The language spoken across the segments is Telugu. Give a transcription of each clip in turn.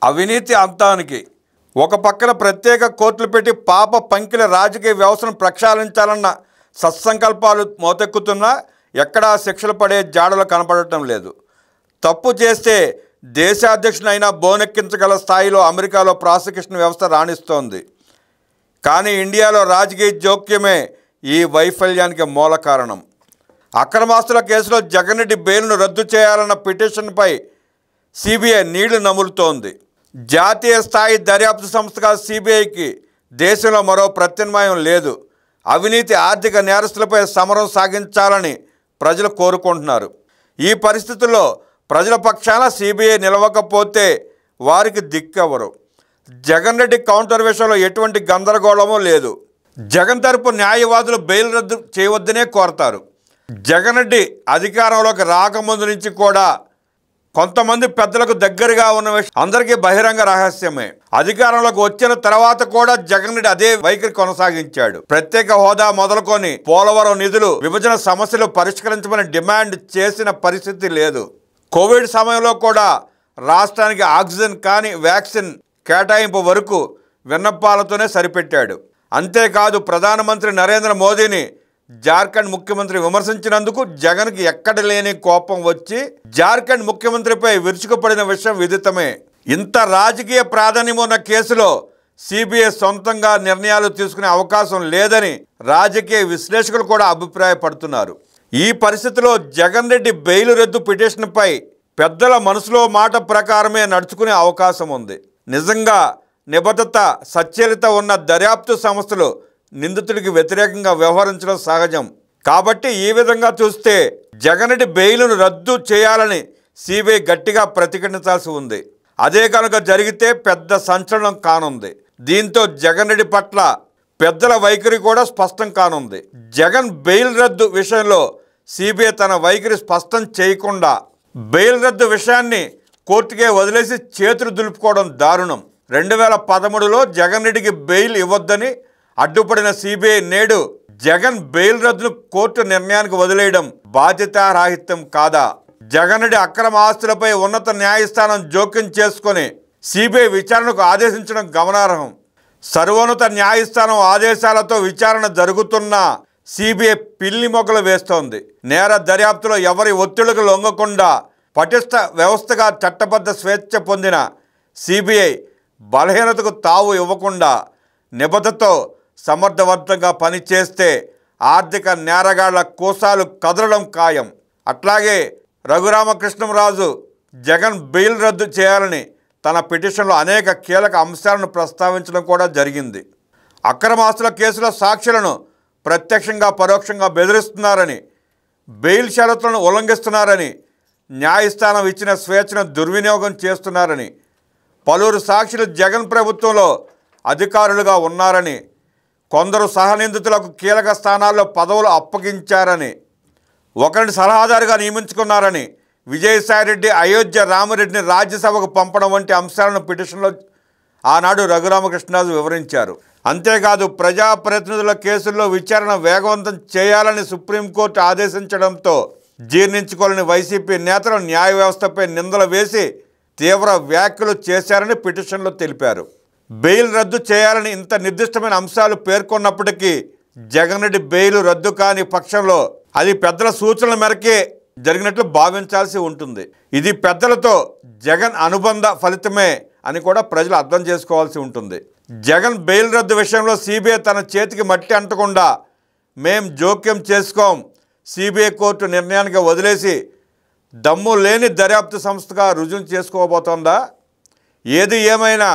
అవినీతి అంతానికి ఒక పక్కన ప్రత్యేక కోర్టులు పెట్టి పాప పంకిల రాజకీయ వ్యవస్థను ప్రక్షాళించాలన్న సత్సంకల్పాలు మోతెక్కుతున్నా ఎక్కడా శిక్షలు పడే జాడలు కనపడటం లేదు. తప్పు చేస్తే దేశాధ్యక్షునైనా బోనెక్కించగల స్థాయిలో అమెరికాలో ప్రాసిక్యూషన్ వ్యవస్థ రాణిస్తోంది. కానీ ఇండియాలో రాజకీయ జోక్యమే ఈ వైఫల్యానికి మూల కారణం. అక్రమాస్తుల కేసులో జగన్ రెడ్డి బెయిల్ను రద్దు చేయాలన్న పిటిషన్పై సిబిఐ నీళ్లు నములుతోంది. జాతీయ స్థాయి దర్యాప్తు సంస్థగా సిబిఐకి దేశంలో మరో ప్రత్యామ్నాయం లేదు. అవినీతి ఆర్థిక నేరస్తులపై సమరం సాగించాలని ప్రజలు కోరుకుంటున్నారు. ఈ పరిస్థితుల్లో ప్రజల పక్షాన సిబిఐ నిలవకపోతే వారికి దిక్కెవరు? జగన్ రెడ్డి కౌంటర్ విషయంలో ఎటువంటి గందరగోళమూ లేదు. జగన్ తరపు న్యాయవాదులు బెయిల్ రద్దు చేయవద్దనే కోరతారు. జగన్ రెడ్డి అధికారంలోకి రాకముందు నుంచి కూడా కొంతమంది పెద్దలకు దగ్గరగా ఉన్న విషయం అందరికీ బహిరంగ రహస్యమే. అధికారంలోకి వచ్చిన తర్వాత కూడా జగన్ రెడ్డి అదే వైఖరి కొనసాగించాడు. ప్రత్యేక హోదా మొదలుకొని పోలవరం నిధులు విభజన సమస్యలు పరిష్కరించమని డిమాండ్ చేసిన పరిస్థితి లేదు. కోవిడ్ సమయంలో కూడా రాష్ట్రానికి ఆక్సిజన్ కానీ వ్యాక్సిన్ కేటాయింపు వరకు విన్నపాలతోనే సరిపెట్టాడు. అంతేకాదు ప్రధానమంత్రి నరేంద్ర మోదీని జార్ఖండ్ ముఖ్యమంత్రి విమర్శించినందుకు జగన్కి ఎక్కడ లేని కోపం వచ్చి జార్ఖండ్ ముఖ్యమంత్రిపై విరుచుకుపడిన విషయం విదితమే. ఇంత రాజకీయ ప్రాధాన్యం ఉన్న కేసులో సిబిఐ సొంతంగా నిర్ణయాలు తీసుకునే అవకాశం లేదని రాజకీయ విశ్లేషకులు కూడా అభిప్రాయపడుతున్నారు. ఈ పరిస్థితిలో జగన్ రెడ్డి బెయిల్ రద్దు పిటిషన్పై పెద్దల మనసులో మాట ప్రకారమే నడుచుకునే అవకాశం ఉంది. నిజంగా నిబద్ధత సచ్ఛలిత ఉన్న దర్యాప్తు సంస్థలు నిందితుడికి వ్యతిరేకంగా వ్యవహరించడం సహజం. కాబట్టి ఈ విధంగా చూస్తే జగన్ రెడ్డి బెయిల్ను రద్దు చేయాలని సిబిఐ గట్టిగా ప్రతిఘటించాల్సి ఉంది. అదే కనుక జరిగితే పెద్ద సంచలనం కానుంది. దీంతో జగన్ రెడ్డి పట్ల పెద్దల వైఖరి కూడా స్పష్టం కానుంది. జగన్ బెయిల్ రద్దు విషయంలో సిబిఐ తన వైఖరి స్పష్టం చేయకుండా బెయిల్ రద్దు విషయాన్ని కోర్టుకే వదిలేసి చేతులు దులుపుకోవడం దారుణం. 2013లో జగన్ రెడ్డికి బెయిల్ ఇవ్వొద్దని అడ్డుపడిన సిబిఐ నేడు జగన్ బెయిల్ రద్దును కోర్టు నిర్ణయానికి వదిలేయడం బాధ్యతారాహిత్యం కాదా? జగన్ రెడ్డి అక్రమ ఆస్తులపై ఉన్నత న్యాయస్థానం జోక్యం చేసుకొని సిబిఐ విచారణకు ఆదేశించడం గమనార్హం. సర్వోన్నత న్యాయస్థానం ఆదేశాలతో విచారణ జరుగుతున్నా సిబిఐ పిల్లి మొగ్గలు వేస్తోంది. నేర దర్యాప్తులో ఎవరి ఒత్తిళ్లకు లొంగకుండా పటిష్ట వ్యవస్థగా చట్టబద్ధ స్వేచ్ఛ పొందిన సిబిఐ బలహీనతకు తావు ఇవ్వకుండా నిబద్ధతతో సమర్థవంతంగా పనిచేస్తే ఆర్థిక నేరగాళ్ల కోసాలు కదలడం ఖాయం. అట్లాగే రఘురామకృష్ణంరాజు జగన్ బెయిల్ రద్దు చేయాలని తన పిటిషన్లో అనేక కీలక అంశాలను ప్రస్తావించడం కూడా జరిగింది. అక్రమాస్తుల కేసులో సాక్షులను ప్రత్యక్షంగా పరోక్షంగా బెదిరిస్తున్నారని, బెయిల్ షరతులను ఉల్లంఘిస్తున్నారని, న్యాయస్థానం ఇచ్చిన స్వేచ్ఛను దుర్వినియోగం చేస్తున్నారని, పలువురు సాక్షులు జగన్ ప్రభుత్వంలో అధికారులుగా ఉన్నారని, కొందరు సహనిందితులకు కీలక స్థానాల్లో పదవులు అప్పగించారని, ఒకరిని సలహాదారుగా నియమించుకున్నారని, విజయసాయిరెడ్డి అయోధ్య రామరెడ్డిని రాజ్యసభకు పంపడం వంటి అంశాలను పిటిషన్లో ఆనాడు రఘురామకృష్ణరాజు వివరించారు. అంతేకాదు ప్రజాప్రతినిధుల కేసుల్లో విచారణ వేగవంతం చేయాలని సుప్రీంకోర్టు ఆదేశించడంతో జీర్ణించుకోలేని వైసీపీ నేతలు న్యాయ వ్యవస్థపై నిందలు వేసి తీవ్ర వ్యాఖ్యలు చేశారని పిటిషన్లో తెలిపారు. బెయిల్ రద్దు చేయాలని ఇంత నిర్దిష్టమైన అంశాలు పేర్కొన్నప్పటికీ జగన్ రెడ్డి బెయిల్ రద్దు కాని పక్షంలో అది పెద్దల సూచనల మేరకే జరిగినట్లు భావించాల్సి ఉంటుంది. ఇది పెద్దలతో జగన్ అనుబంధ ఫలితమే అని కూడా ప్రజలు అర్థం చేసుకోవాల్సి ఉంటుంది. జగన్ బెయిల్ రద్దు విషయంలో సిబిఐ తన చేతికి మట్టి అంటకుండా మేం జోక్యం చేసుకోం, సిబిఐ కోర్టు నిర్ణయానికి వదిలేసి దమ్ము లేని దర్యాప్తు సంస్థగా రుజువు చేసుకోబోతోందా? ఏది ఏమైనా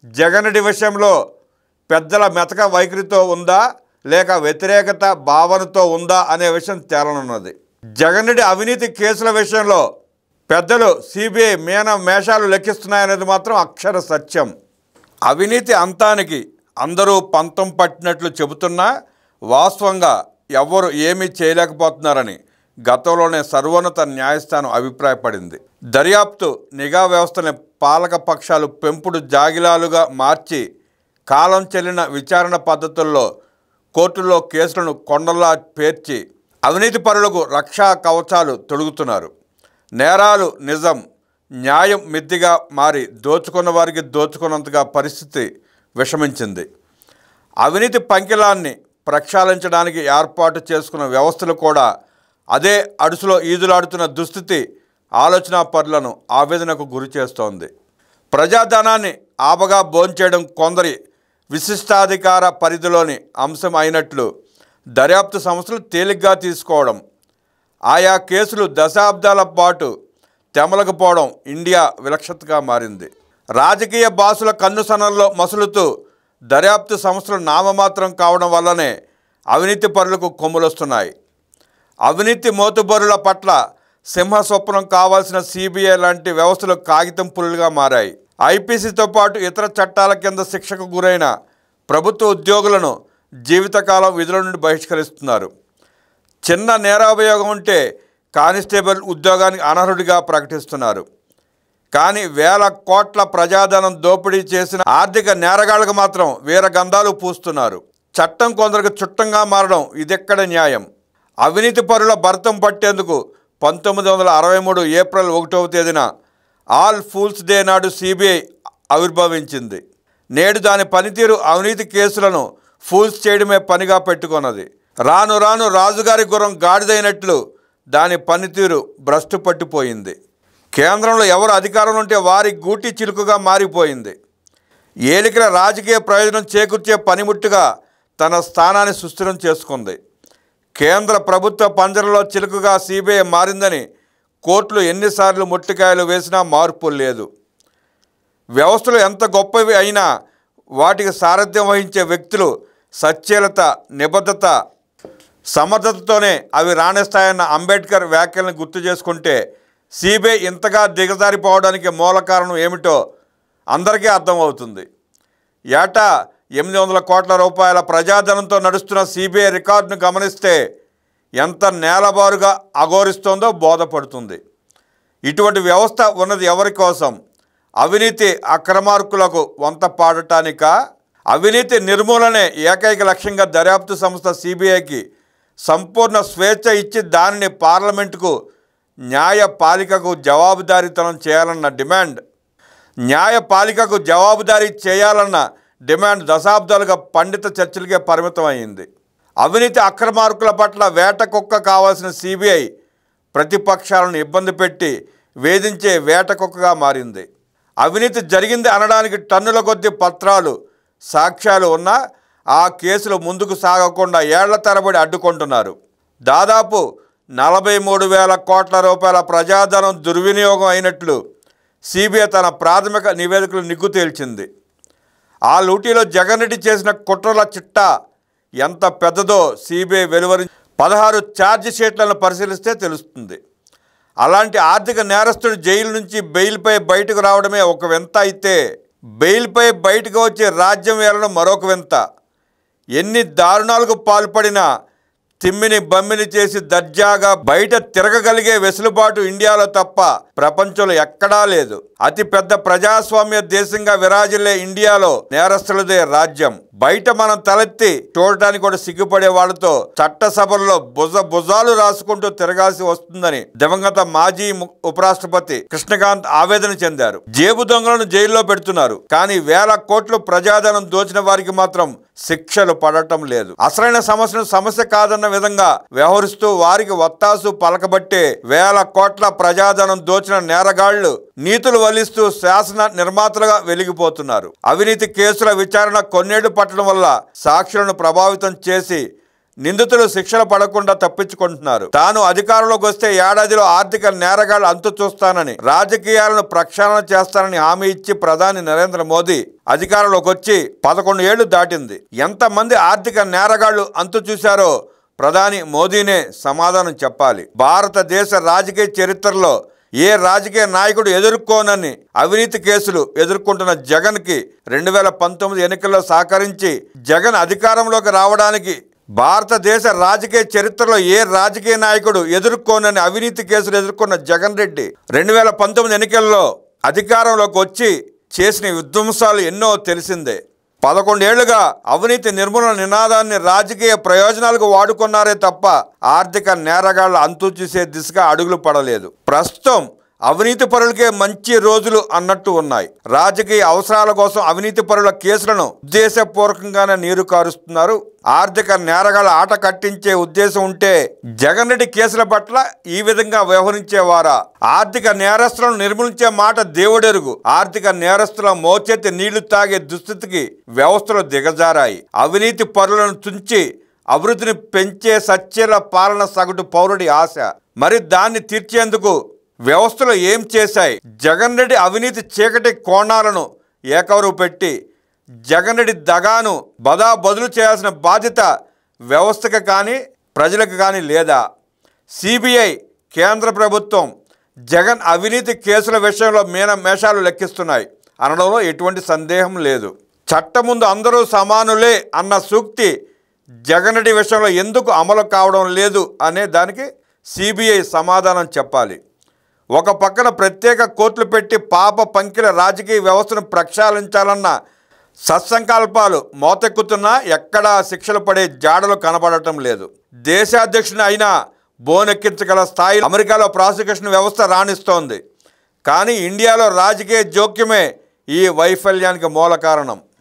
జగన్ రెడ్డి విషయంలో పెద్దల మెతక వైఖరితో ఉందా లేక వ్యతిరేకత భావనతో ఉందా అనే విషయం తేలనున్నది. జగన్ రెడ్డి అవినీతి కేసుల విషయంలో పెద్దలు సిబిఐ మేషాలు లెక్కిస్తున్నాయనేది మాత్రం అక్షర సత్యం. అవినీతి అంతానికి అందరూ పంతం పట్టినట్లు చెబుతున్నా వాస్తవంగా ఎవ్వరు ఏమీ చేయలేకపోతున్నారని గతంలోనే సర్వోన్నత న్యాయస్థానం అభిప్రాయపడింది. దర్యాప్తు నిఘా వ్యవస్థని పాలక పక్షాలు పెంపుడు జాగిలాలుగా మార్చి కాలం చెల్లిన విచారణ పద్ధతుల్లో కోర్టుల్లో కేసులను కొండల్లా పేర్చి అవినీతి పరులకు రక్షా కవచాలు తొడుగుతున్నారు. నేరాలు నిజం, న్యాయం మిద్దిగా మారి దోచుకున్న వారికి దోచుకున్నంతగా పరిస్థితి విషమించింది. అవినీతి పంకిలాన్ని ప్రక్షాళించడానికి ఏర్పాటు చేసుకున్న వ్యవస్థలు కూడా అదే అడుసులో ఈదులాడుతున్న దుస్థితి ఆలోచనా పరులను ఆవేదనకు గురి చేస్తోంది. ప్రజాధనాన్ని ఆపగా భోంచేయడం కొందరి విశిష్టాధికార పరిధిలోని అంశం అయినట్లు దర్యాప్తు సంస్థలు తేలిగ్గా తీసుకోవడం, ఆయా కేసులు దశాబ్దాల పాటు తెమలకపోవడం ఇండియా విలక్షణతగా మారింది. రాజకీయ బాసుల కన్నుసనల్లో మసులుతూ దర్యాప్తు సంస్థలు నామమాత్రం కావడం వల్లనే అవినీతి పరులకు కొమ్ములొస్తున్నాయి. అవినీతి మోతుబరుల పట్ల సింహస్వప్నం కావాల్సిన సిబిఐ లాంటి వ్యవస్థలు కాగితం పుల్లుగా మారాయి. ఐపీసీతో పాటు ఇతర చట్టాల కింద శిక్షకు గురైన ప్రభుత్వ ఉద్యోగులను జీవితకాలం విధుల నుండి బహిష్కరిస్తున్నారు. చిన్న నేరాభియోగం ఉంటే కానిస్టేబుల్ ఉద్యోగానికి అనర్హుడిగా ప్రకటిస్తున్నారు. కానీ వేల కోట్ల ప్రజాధనం దోపిడీ చేసిన ఆర్థిక నేరగాళ్లకు మాత్రం వీరగంధాలు పూస్తున్నారు. చట్టం కొందరికి చుట్టంగా మారడం ఇదెక్కడ న్యాయం? అవినీతి పరుల భర్తం పట్టేందుకు 1963 ఏప్రిల్ 1వ తేదీన ఆల్ ఫూల్స్ డే నాడు సిబిఐ ఆవిర్భవించింది. నేడు దాని పనితీరు అవినీతి కేసులను ఫూల్స్ చేయడమే పనిగా పెట్టుకున్నది. రాను రాను రాజుగారి గుర్రం గాడిదైనట్లు దాని పనితీరు భ్రష్టు పట్టిపోయింది. కేంద్రంలో ఎవరు అధికారంలో ఉంటే వారి గూటి చిలుకుగా మారిపోయింది. ఏలికల రాజకీయ ప్రయోజనం చేకూర్చే పనిముట్టుగా తన స్థానాన్ని సుస్థిరం చేసుకుంది. కేంద్ర ప్రభుత్వ పంజరంలో చిలుకగా సిబిఐ మారిందని కోర్టులు ఎన్నిసార్లు ముట్టికాయలు వేసినా మార్పు లేదు. వ్యవస్థలు ఎంత గొప్పవి అయినా వాటికి సారథ్యం వహించే వ్యక్తులు సచ్ఛీలత, నిబద్ధత, సమర్థతతోనే అవి రాణిస్తాయన్న అంబేద్కర్ వ్యాఖ్యలను గుర్తు చేసుకుంటే సిబిఐ ఇంతగా దిగజారిపోవడానికి మూల కారణం ఏమిటో అందరికీ అర్థమవుతుంది. ఏటా 800 కోట్ల రూపాయల ప్రజాధనంతో నడుస్తున్న సిబిఐ రికార్డును గమనిస్తే ఎంత నేలబారుగా అఘోరిస్తోందో బోధపడుతుంది. ఇటువంటి వ్యవస్థ ఉన్నది ఎవరి కోసం? అవినీతి అక్రమార్కులకు వంత పాడటానికా? అవినీతి నిర్మూలనే ఏకైక లక్ష్యంగా దర్యాప్తు సంస్థ సిబిఐకి సంపూర్ణ స్వేచ్ఛ ఇచ్చి దానిని పార్లమెంటుకు, న్యాయపాలికకు జవాబుదారీతనం చేయాలన్న డిమాండ్ దశాబ్దాలుగా పండిత చర్చలకే పరిమితం అయింది. అవినీతి అక్రమార్కుల పట్ల వేట కుక్క కావాల్సిన సిబిఐ ప్రతిపక్షాలను ఇబ్బంది పెట్టి వేధించే వేట కుక్కగా మారింది. అవినీతి జరిగింది అనడానికి టన్నుల కొద్దీ పత్రాలు, సాక్ష్యాలు ఉన్నా ఆ కేసులు ముందుకు సాగకుండా ఏళ్ల తరబడి అడ్డుకుంటున్నారు. దాదాపు 43,000 కోట్ల రూపాయల ప్రజాధనం దుర్వినియోగం అయినట్లు సిబిఐ తన ప్రాథమిక నివేదికలు నిగ్గు తేల్చింది. ఆ లూటీలో జగన్ రెడ్డి చేసిన కుట్రల చిట్టా ఎంత పెద్దదో సిబిఐ వెలువరించి 16 ఛార్జ్ షీట్లను పరిశీలిస్తే తెలుస్తుంది. అలాంటి ఆర్థిక నేరస్తుడు జైలు నుంచి బెయిల్పై బయటకు రావడమే ఒక వింత అయితే, బెయిల్పై బయటకు వచ్చే రాజ్యం వేలడం మరొక వింత. ఎన్ని దారుణాలకు పాల్పడినా తిమ్మిని బమ్మిని చేసి దర్జాగా బయట తిరగగలిగే వెసులుబాటు ఇండియాలో తప్ప ప్రపంచంలో ఎక్కడా లేదు. అతిపెద్ద ప్రజాస్వామ్య దేశంగా విరాజిల్లే ఇండియాలో నేరస్తులదే రాజ్యం. బయట మనం తలెత్తి చూడటానికి కూడా సిగ్గుపడే వాళ్ళతో చట్టసభల్లో భుజాలు రాసుకుంటూ తిరగాల్సి వస్తుందని దివంగత మాజీ ఉపరాష్ట్రపతి కృష్ణకాంత్ ఆవేదన చెందారు. జేబు దొంగలను జైల్లో పెడుతున్నారు, కానీ వేల కోట్లు ప్రజాధనం దోచిన వారికి మాత్రం శిక్షలు పడటం లేదు. అసలైన సమస్యను సమస్య కాదన్న విధంగా వ్యవహరిస్తూ వారికి వత్తాసు పలకబట్టే వేల కోట్ల ప్రజాధనం దోచిన నేరగాళ్లు నీతులు వల్లిస్తూ శాసన నిర్మాతలుగా వెలిగిపోతున్నారు. అవినీతి కేసుల విచారణ కొన్నేళ్లు పట్టడం వల్ల సాక్షులను ప్రభావితం చేసి నిందితులు శిక్షలు పడకుండా తప్పించుకుంటున్నారు. తాను అధికారంలోకి వస్తే ఏడాదిలో ఆర్థిక నేరగాళ్లు అంతు చూస్తానని, రాజకీయాలను ప్రక్షాళన చేస్తానని హామీ ఇచ్చి ప్రధాని నరేంద్ర మోదీ అధికారంలోకి వచ్చి 11 ఏళ్లు దాటింది. ఎంతమంది ఆర్థిక నేరగాళ్లు అంతు చూశారో ప్రధాని మోదీనే సమాధానం చెప్పాలి. భారతదేశ రాజకీయ చరిత్రలో ఏ రాజకీయ నాయకుడు ఎదుర్కోనని అవినీతి కేసులు ఎదుర్కొంటున్న జగన్కి 2019 ఎన్నికల్లో సహకరించి జగన్ అధికారంలోకి రావడానికి భారతదేశ రాజకీయ చరిత్రలో ఏ రాజకీయ నాయకుడు ఎదుర్కోనని అవినీతి కేసులు ఎదుర్కొన్న జగన్ రెడ్డి 2019 ఎన్నికల్లో అధికారంలోకి వచ్చి చేసిన విధ్వంసాలు ఎన్నో తెలిసిందే. 11 ఏళ్లుగా అవినీతి నిర్మూలన నినాదాన్ని రాజకీయ ప్రయోజనాలకు వాడుకున్నారే తప్ప ఆర్థిక నేరగాళ్ల అంతు చూసే దిశగా అడుగులు పడలేదు. ప్రస్తుతం అవినీతి పరులకే మంచి రోజులు అన్నట్టు ఉన్నాయి. రాజకీయ అవసరాల కోసం అవినీతి పరుల కేసులను ఉద్దేశపూర్వకంగానే నీరు కారుస్తున్నారు. ఆర్థిక నేరగాళ్ల ఆట కట్టించే ఉద్దేశం ఉంటే జగన్ రెడ్డి కేసుల పట్ల ఈ విధంగా వ్యవహరించేవారా? ఆర్థిక నేరస్తులను నిర్మూలించే మాట దేవుడెరుగు. ఆర్థిక నేరస్తుల మోచేతి నీళ్లు తాగే దుస్థితికి వ్యవస్థలు దిగజారాయి. అవినీతి పరులను తుంచి అభివృద్ధిని పెంచే సచ్చేల పాలన సగటు పౌరుడి ఆశ. మరి దాన్ని తీర్చేందుకు వ్యవస్థలు ఏం చేశాయి? జగన్ రెడ్డి అవినీతి చీకటి కోణాలను ఏకవరు పెట్టి జగన్ రెడ్డి దగాను బదులు చేయాల్సిన బాధ్యత వ్యవస్థకు కానీ ప్రజలకు కానీ లేదా? సిబిఐ, కేంద్ర ప్రభుత్వం జగన్ అవినీతి కేసుల విషయంలో మేషాలు లెక్కిస్తున్నాయి అనడంలో ఎటువంటి సందేహం లేదు. చట్టం ముందు అందరూ సమానులే అన్న సూక్తి జగన్ రెడ్డి విషయంలో ఎందుకు అమలు కావడం లేదు అనే దానికి సిబిఐ సమాధానం చెప్పాలి. ఒక పక్కన ప్రత్యేక కోర్టులు పెట్టి పాప పంకిల రాజకీయ వ్యవస్థను ప్రక్షాళించాలన్న సత్సంకల్పాలు మోతెక్కుతున్నా ఎక్కడా శిక్షలు పడే జాడలు కనబడటం లేదు. దేశాధ్యక్షుని అయినా బోనెక్కించగల స్థాయి అమెరికాలో ప్రాసిక్యూషన్ వ్యవస్థ రాణిస్తోంది. కానీ ఇండియాలో రాజకీయ జోక్యమే ఈ వైఫల్యానికి మూల కారణం.